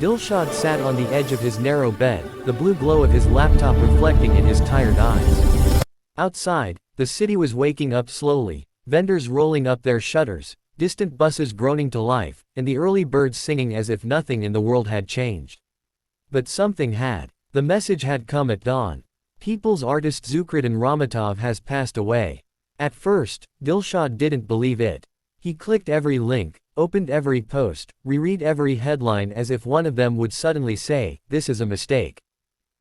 Dilshad sat on the edge of his narrow bed, the blue glow of his laptop reflecting in his tired eyes. Outside, the city was waking up slowly, vendors rolling up their shutters, distant buses groaning to life, and the early birds singing as if nothing in the world had changed. But something had. The message had come at dawn. People's artist Zukridin Ramatov has passed away. At first, Dilshad didn't believe it. He clicked every link, opened every post, reread every headline as if one of them would suddenly say, "This is a mistake."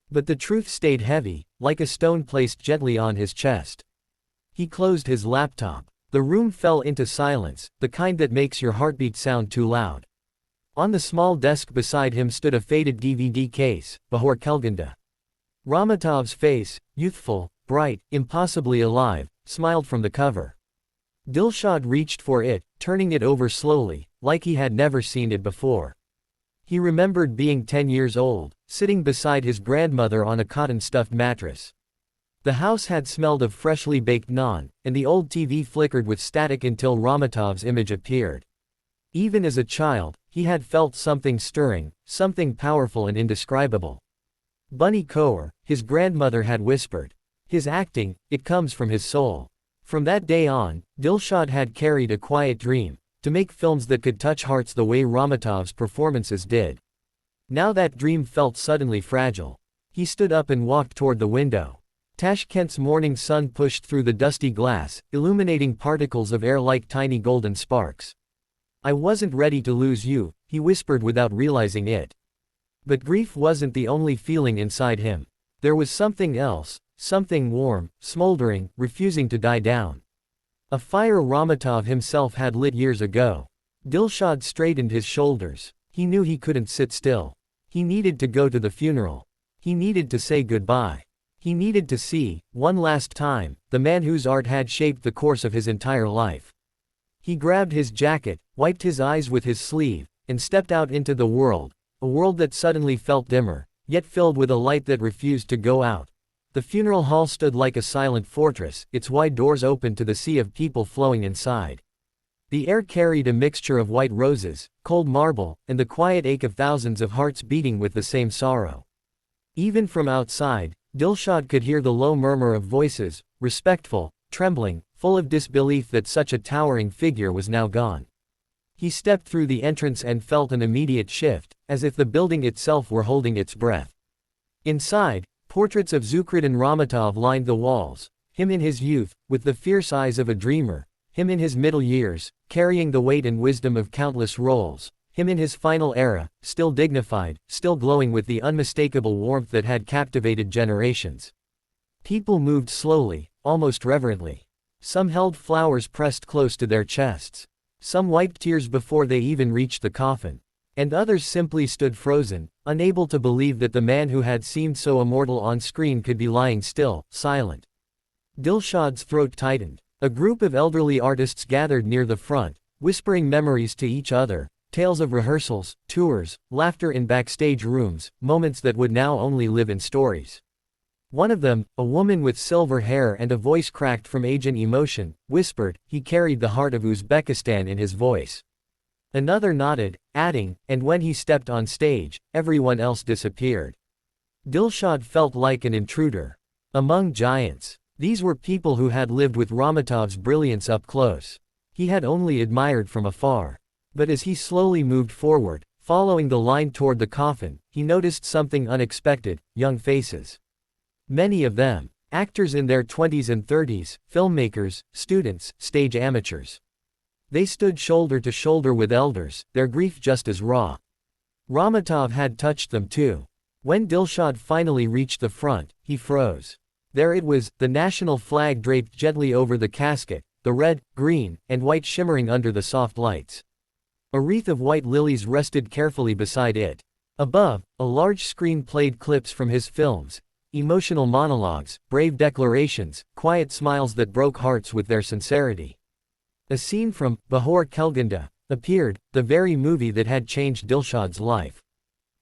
But the truth stayed heavy, like a stone placed gently on his chest. He closed his laptop. The room fell into silence, the kind that makes your heartbeat sound too loud. On the small desk beside him stood a faded DVD case, Bahor Kelganda. Ramatov's face, youthful, bright, impossibly alive, smiled from the cover. Dilshad reached for it, turning it over slowly, like he had never seen it before. He remembered being 10 years old, sitting beside his grandmother on a cotton-stuffed mattress. The house had smelled of freshly baked naan, and the old TV flickered with static until Ramatov's image appeared. Even as a child, he had felt something stirring, something powerful and indescribable. Bunny Kaur, his grandmother had whispered. His acting, it comes from his soul. From that day on, Dilshad had carried a quiet dream, to make films that could touch hearts the way Ramatov's performances did. Now that dream felt suddenly fragile. He stood up and walked toward the window. Tashkent's morning sun pushed through the dusty glass, illuminating particles of air like tiny golden sparks. "I wasn't ready to lose you," he whispered without realizing it. But grief wasn't the only feeling inside him. There was something else, something warm, smoldering, refusing to die down. A fire Ramatov himself had lit years ago. Dilshad straightened his shoulders. He knew he couldn't sit still. He needed to go to the funeral. He needed to say goodbye. He needed to see, one last time, the man whose art had shaped the course of his entire life. He grabbed his jacket, wiped his eyes with his sleeve, and stepped out into the world, a world that suddenly felt dimmer, yet filled with a light that refused to go out. The funeral hall stood like a silent fortress, its wide doors open to the sea of people flowing inside. The air carried a mixture of white roses, cold marble, and the quiet ache of thousands of hearts beating with the same sorrow. Even from outside, Dilshad could hear the low murmur of voices, respectful, trembling, full of disbelief that such a towering figure was now gone. He stepped through the entrance and felt an immediate shift, as if the building itself were holding its breath. Inside, portraits of Zukridin Ramatov lined the walls, him in his youth, with the fierce eyes of a dreamer, him in his middle years, carrying the weight and wisdom of countless roles, him in his final era, still dignified, still glowing with the unmistakable warmth that had captivated generations. People moved slowly, almost reverently. Some held flowers pressed close to their chests. Some wiped tears before they even reached the coffin. And others simply stood frozen, unable to believe that the man who had seemed so immortal on screen could be lying still, silent. Dilshad's throat tightened. A group of elderly artists gathered near the front, whispering memories to each other, tales of rehearsals, tours, laughter in backstage rooms, moments that would now only live in stories. One of them, a woman with silver hair and a voice cracked from age and emotion, whispered, "He carried the heart of Uzbekistan in his voice." Another nodded, adding, "And when he stepped on stage, everyone else disappeared." Dilshad felt like an intruder among giants. These were people who had lived with Ramatov's brilliance up close. He had only admired from afar. But as he slowly moved forward, following the line toward the coffin, he noticed something unexpected: young faces. Many of them, actors in their 20s and 30s, filmmakers, students, stage amateurs. They stood shoulder to shoulder with elders, their grief just as raw. Ramatov had touched them too. When Dilshad finally reached the front, he froze. There it was, the national flag draped gently over the casket, the red, green, and white shimmering under the soft lights. A wreath of white lilies rested carefully beside it. Above, a large screen played clips from his films, emotional monologues, brave declarations, quiet smiles that broke hearts with their sincerity. A scene from Bahor Kelganda appeared, the very movie that had changed Dilshad's life.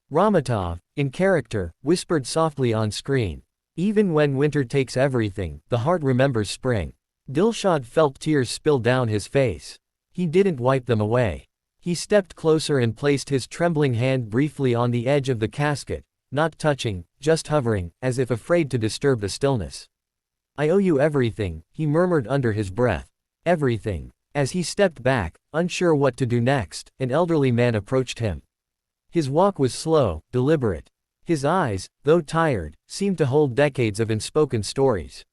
Ramatov, in character, whispered softly on screen, "Even when winter takes everything, the heart remembers spring." Dilshad felt tears spill down his face. He didn't wipe them away. He stepped closer and placed his trembling hand briefly on the edge of the casket, not touching, just hovering, as if afraid to disturb the stillness. "I owe you everything," he murmured under his breath. "Everything." As he stepped back, unsure what to do next, an elderly man approached him. His walk was slow, deliberate. His eyes, though tired, seemed to hold decades of unspoken stories.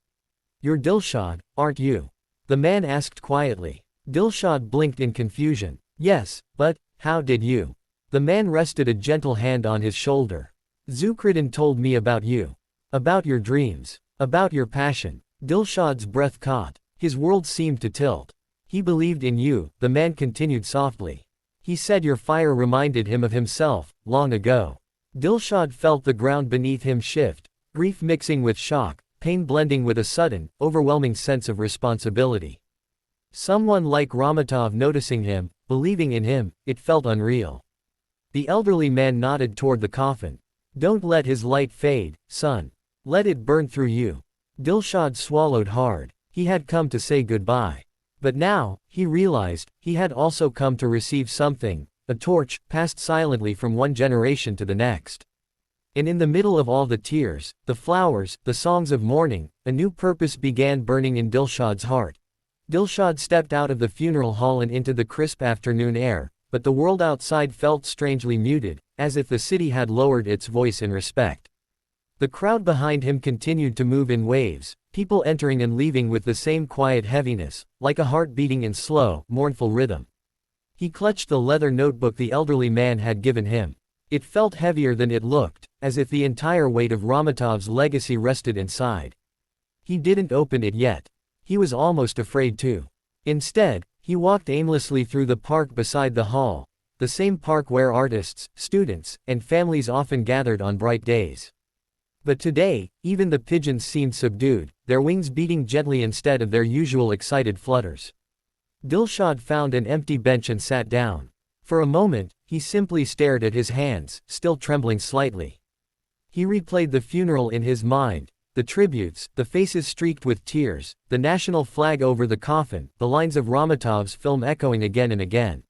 "You're Dilshad, aren't you?" the man asked quietly. Dilshad blinked in confusion. "Yes, but how did you?" The man rested a gentle hand on his shoulder. "Zukridin told me about you. About your dreams. About your passion." Dilshad's breath caught. His world seemed to tilt. "He believed in you," the man continued softly. "He said your fire reminded him of himself, long ago." Dilshad felt the ground beneath him shift, grief mixing with shock, pain blending with a sudden, overwhelming sense of responsibility. Someone like Ramatov noticing him, believing in him, it felt unreal. The elderly man nodded toward the coffin. "Don't let his light fade, son. Let it burn through you." Dilshad swallowed hard. He had come to say goodbye. But now, he realized, he had also come to receive something, a torch, passed silently from one generation to the next. And in the middle of all the tears, the flowers, the songs of mourning, a new purpose began burning in Dilshad's heart. Dilshad stepped out of the funeral hall and into the crisp afternoon air, but the world outside felt strangely muted, as if the city had lowered its voice in respect. The crowd behind him continued to move in waves, people entering and leaving with the same quiet heaviness, like a heart beating in slow, mournful rhythm. He clutched the leather notebook the elderly man had given him. It felt heavier than it looked, as if the entire weight of Ramatov's legacy rested inside. He didn't open it yet. He was almost afraid to. Instead, he walked aimlessly through the park beside the hall, the same park where artists, students, and families often gathered on bright days. But today, even the pigeons seemed subdued, their wings beating gently instead of their usual excited flutters. Dilshad found an empty bench and sat down. For a moment, he simply stared at his hands, still trembling slightly. He replayed the funeral in his mind, the tributes, the faces streaked with tears, the national flag over the coffin, the lines of Ramatov's film echoing again and again.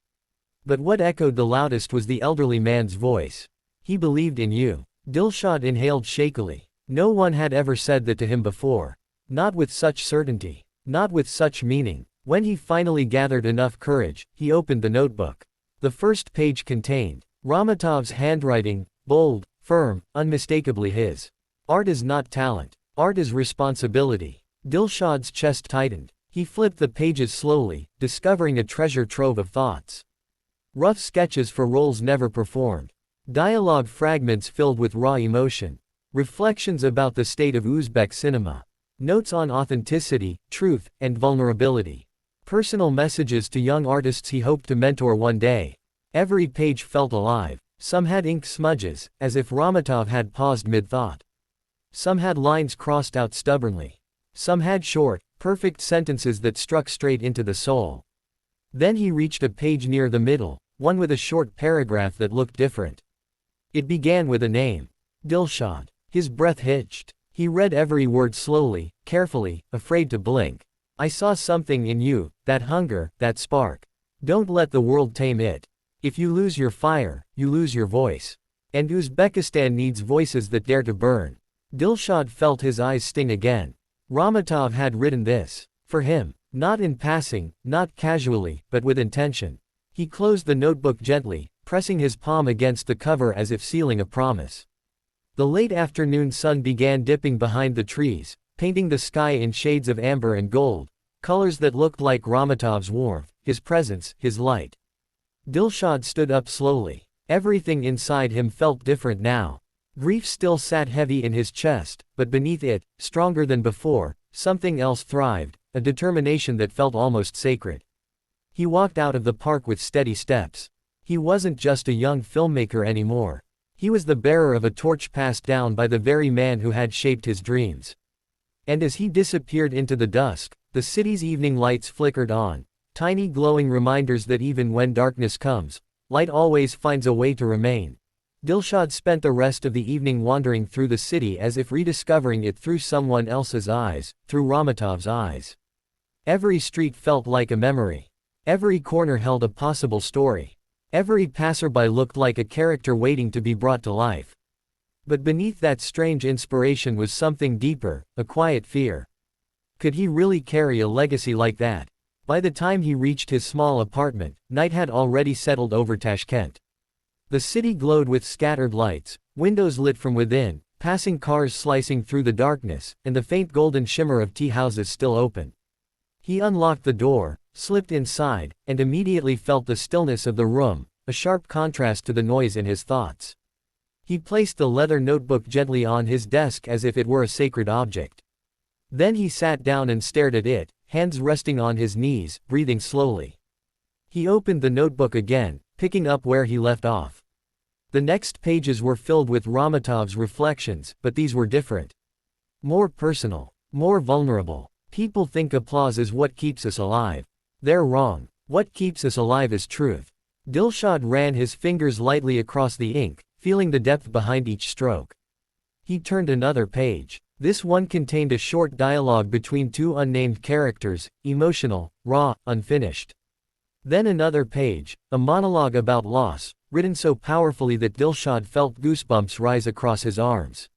But what echoed the loudest was the elderly man's voice. "He believed in you." Dilshad inhaled shakily. No one had ever said that to him before. Not with such certainty. Not with such meaning. When he finally gathered enough courage, he opened the notebook. The first page contained Ramatov's handwriting, bold, firm, unmistakably his. "Art is not talent. Art is responsibility." Dilshad's chest tightened. He flipped the pages slowly, discovering a treasure trove of thoughts. Rough sketches for roles never performed. Dialogue fragments filled with raw emotion. Reflections about the state of Uzbek cinema. Notes on authenticity, truth, and vulnerability. Personal messages to young artists he hoped to mentor one day. Every page felt alive. Some had ink smudges, as if Ramatov had paused mid-thought. Some had lines crossed out stubbornly. Some had short, perfect sentences that struck straight into the soul. Then he reached a page near the middle, one with a short paragraph that looked different. It began with a name. Dilshad. His breath hitched. He read every word slowly, carefully, afraid to blink. "I saw something in you, that hunger, that spark. Don't let the world tame it. If you lose your fire, you lose your voice. And Uzbekistan needs voices that dare to burn." Dilshad felt his eyes sting again. Ramatov had written this. For him. Not in passing, not casually, but with intention. He closed the notebook gently, pressing his palm against the cover as if sealing a promise. The late afternoon sun began dipping behind the trees, painting the sky in shades of amber and gold, colors that looked like Ramatov's warmth, his presence, his light. Dilshad stood up slowly. Everything inside him felt different now. Grief still sat heavy in his chest, but beneath it, stronger than before, something else thrived, a determination that felt almost sacred. He walked out of the park with steady steps. He wasn't just a young filmmaker anymore. He was the bearer of a torch passed down by the very man who had shaped his dreams. And as he disappeared into the dusk, the city's evening lights flickered on, tiny glowing reminders that even when darkness comes, light always finds a way to remain. Dilshad spent the rest of the evening wandering through the city as if rediscovering it through someone else's eyes, through Ramatov's eyes. Every street felt like a memory. Every corner held a possible story. Every passerby looked like a character waiting to be brought to life. But beneath that strange inspiration was something deeper, a quiet fear. Could he really carry a legacy like that? By the time he reached his small apartment, night had already settled over Tashkent. The city glowed with scattered lights, windows lit from within, passing cars slicing through the darkness, and the faint golden shimmer of tea houses still open. He unlocked the door, slipped inside, and immediately felt the stillness of the room, a sharp contrast to the noise in his thoughts. He placed the leather notebook gently on his desk as if it were a sacred object. Then he sat down and stared at it, hands resting on his knees, breathing slowly. He opened the notebook again, picking up where he left off. The next pages were filled with Ramatov's reflections, but these were different. More personal, more vulnerable. People think applause is what keeps us alive. They're wrong. What keeps us alive is truth. Dilshad ran his fingers lightly across the ink, feeling the depth behind each stroke. He turned another page. This one contained a short dialogue between two unnamed characters, emotional, raw, unfinished. Then another page, a monologue about loss, written so powerfully that Dilshad felt goosebumps rise across his arms.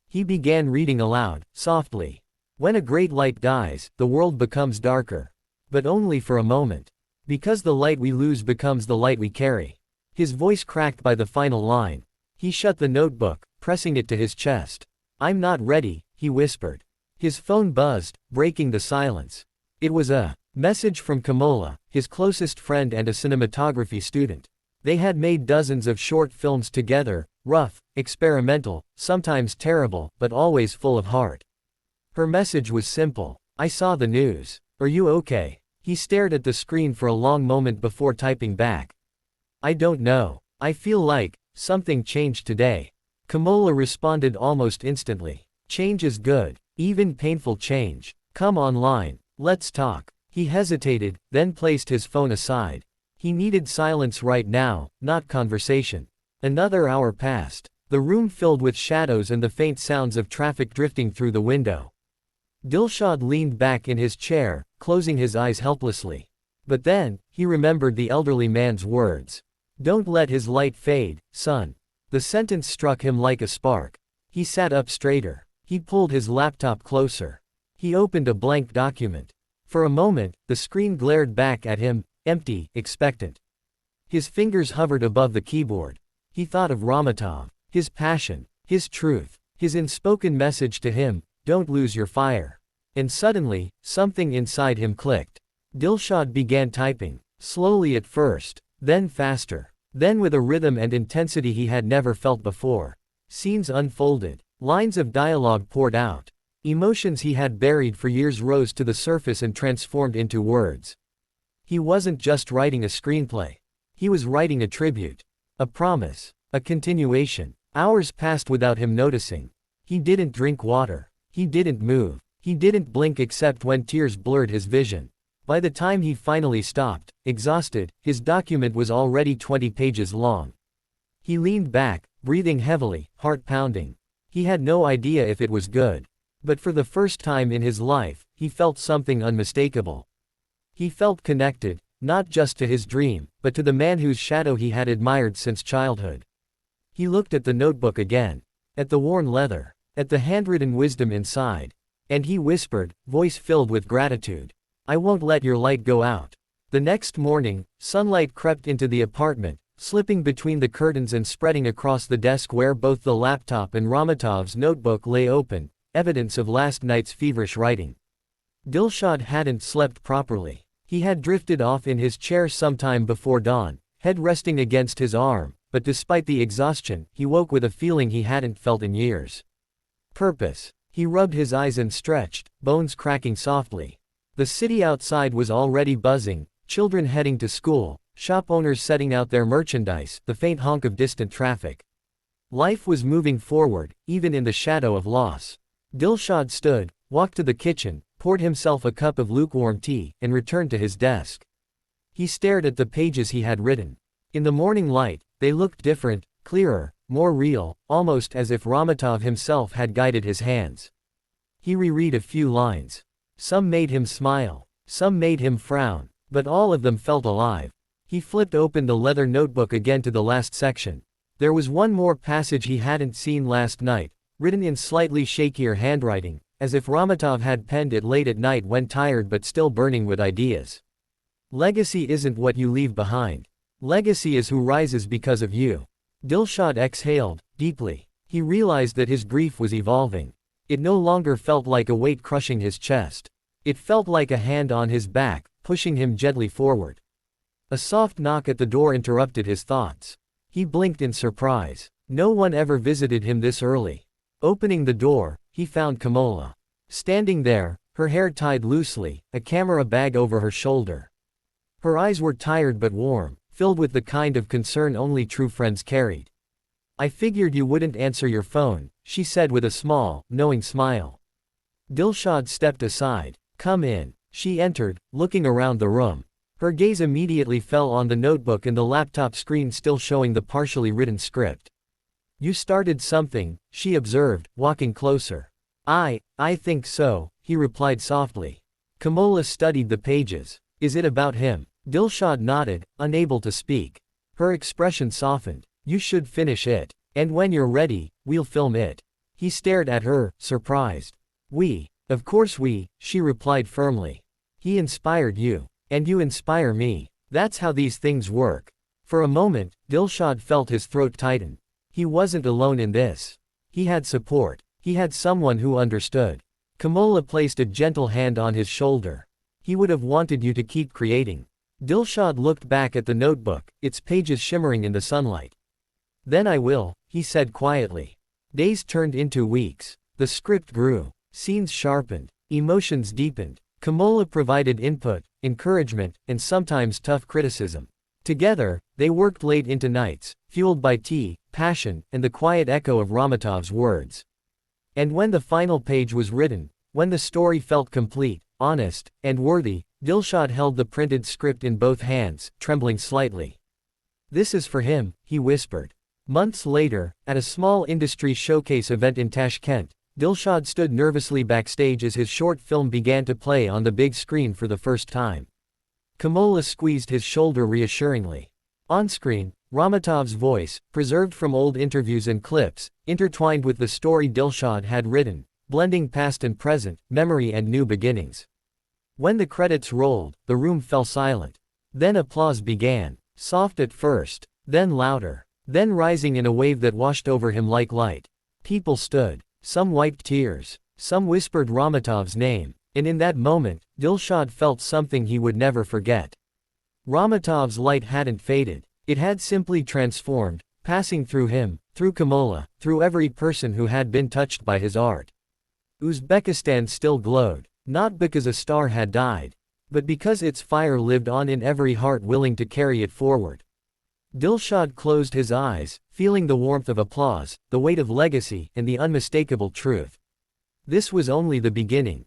He began reading aloud, softly. When a great light dies, the world becomes darker. But only for a moment. Because the light we lose becomes the light we carry. His voice cracked by the final line. He shut the notebook, pressing it to his chest. "I'm not ready," he whispered. His phone buzzed, breaking the silence. It was a message from Kamala, his closest friend and a cinematography student. They had made dozens of short films together, rough, experimental, sometimes terrible, but always full of heart. Her message was simple. "I saw the news. Are you okay?" He stared at the screen for a long moment before typing back. "I don't know. I feel like something changed today." Kamala responded almost instantly. "Change is good. Even painful change. Come online. Let's talk." He hesitated, then placed his phone aside. He needed silence right now, not conversation. Another hour passed. The room filled with shadows and the faint sounds of traffic drifting through the window. Dilshad leaned back in his chair, closing his eyes helplessly. But then, he remembered the elderly man's words. "Don't let his light fade, son." The sentence struck him like a spark. He sat up straighter. He pulled his laptop closer. He opened a blank document. For a moment, the screen glared back at him, empty, expectant. His fingers hovered above the keyboard. He thought of Ramatov, his passion, his truth, his unspoken message to him, "Don't lose your fire." And suddenly, something inside him clicked. Dilshad began typing, slowly at first, then faster, then with a rhythm and intensity he had never felt before. Scenes unfolded, lines of dialogue poured out. Emotions he had buried for years rose to the surface and transformed into words. He wasn't just writing a screenplay. He was writing a tribute. A promise. A continuation. Hours passed without him noticing. He didn't drink water. He didn't move. He didn't blink except when tears blurred his vision. By the time he finally stopped, exhausted, his document was already 20 pages long. He leaned back, breathing heavily, heart pounding. He had no idea if it was good. But for the first time in his life, he felt something unmistakable. He felt connected, not just to his dream, but to the man whose shadow he had admired since childhood. He looked at the notebook again. At the worn leather. At the handwritten wisdom inside. And he whispered, voice filled with gratitude, "I won't let your light go out." The next morning, sunlight crept into the apartment, slipping between the curtains and spreading across the desk where both the laptop and Ramatov's notebook lay open, evidence of last night's feverish writing. Dilshad hadn't slept properly. He had drifted off in his chair sometime before dawn, head resting against his arm, but despite the exhaustion, he woke with a feeling he hadn't felt in years. Purpose. He rubbed his eyes and stretched, bones cracking softly. The city outside was already buzzing, children heading to school, shop owners setting out their merchandise, the faint honk of distant traffic. Life was moving forward, even in the shadow of loss. Dilshad stood, walked to the kitchen, poured himself a cup of lukewarm tea, and returned to his desk. He stared at the pages he had written. In the morning light, they looked different, clearer, more real, almost as if Ramatov himself had guided his hands. He reread a few lines. Some made him smile, some made him frown, but all of them felt alive. He flipped open the leather notebook again to the last section. There was one more passage he hadn't seen last night, written in slightly shakier handwriting, as if Ramatov had penned it late at night when tired but still burning with ideas. Legacy isn't what you leave behind. Legacy is who rises because of you. Dilshad exhaled, deeply. He realized that his grief was evolving. It no longer felt like a weight crushing his chest. It felt like a hand on his back, pushing him gently forward. A soft knock at the door interrupted his thoughts. He blinked in surprise. No one ever visited him this early. Opening the door, he found Kamala. Standing there, her hair tied loosely, a camera bag over her shoulder. Her eyes were tired but warm, filled with the kind of concern only true friends carried. "I figured you wouldn't answer your phone," she said with a small, knowing smile. Dilshad stepped aside. "Come in." She entered, looking around the room. Her gaze immediately fell on the notebook and the laptop screen still showing the partially written script. "You started something," she observed, walking closer. I think so," he replied softly. Kamala studied the pages. "Is it about him?" Dilshad nodded, unable to speak. Her expression softened. "You should finish it. And when you're ready, we'll film it." He stared at her, surprised. Of course we," she replied firmly. "He inspired you. And you inspire me. That's how these things work." For a moment, Dilshad felt his throat tighten. He wasn't alone in this. He had support. He had someone who understood. Kamala placed a gentle hand on his shoulder. "He would have wanted you to keep creating." Dilshad looked back at the notebook, its pages shimmering in the sunlight. "Then I will," he said quietly. Days turned into weeks. The script grew. Scenes sharpened. Emotions deepened. Kamala provided input, encouragement, and sometimes tough criticism. Together, they worked late into nights, fueled by tea, passion, and the quiet echo of Ramatov's words. And when the final page was written, when the story felt complete, honest, and worthy, Dilshad held the printed script in both hands, trembling slightly. "This is for him," he whispered. Months later, at a small industry showcase event in Tashkent, Dilshad stood nervously backstage as his short film began to play on the big screen for the first time. Kamala squeezed his shoulder reassuringly. On-screen, Ramatov's voice, preserved from old interviews and clips, intertwined with the story Dilshad had written, blending past and present, memory and new beginnings. When the credits rolled, the room fell silent. Then applause began, soft at first, then louder, then rising in a wave that washed over him like light. People stood. Some wiped tears. Some whispered Ramatov's name. And in that moment, Dilshad felt something he would never forget. Ramatov's light hadn't faded. It had simply transformed, passing through him, through Kamala, through every person who had been touched by his art. Uzbekistan still glowed, not because a star had died, but because its fire lived on in every heart willing to carry it forward. Dilshad closed his eyes, feeling the warmth of applause, the weight of legacy, and the unmistakable truth. This was only the beginning.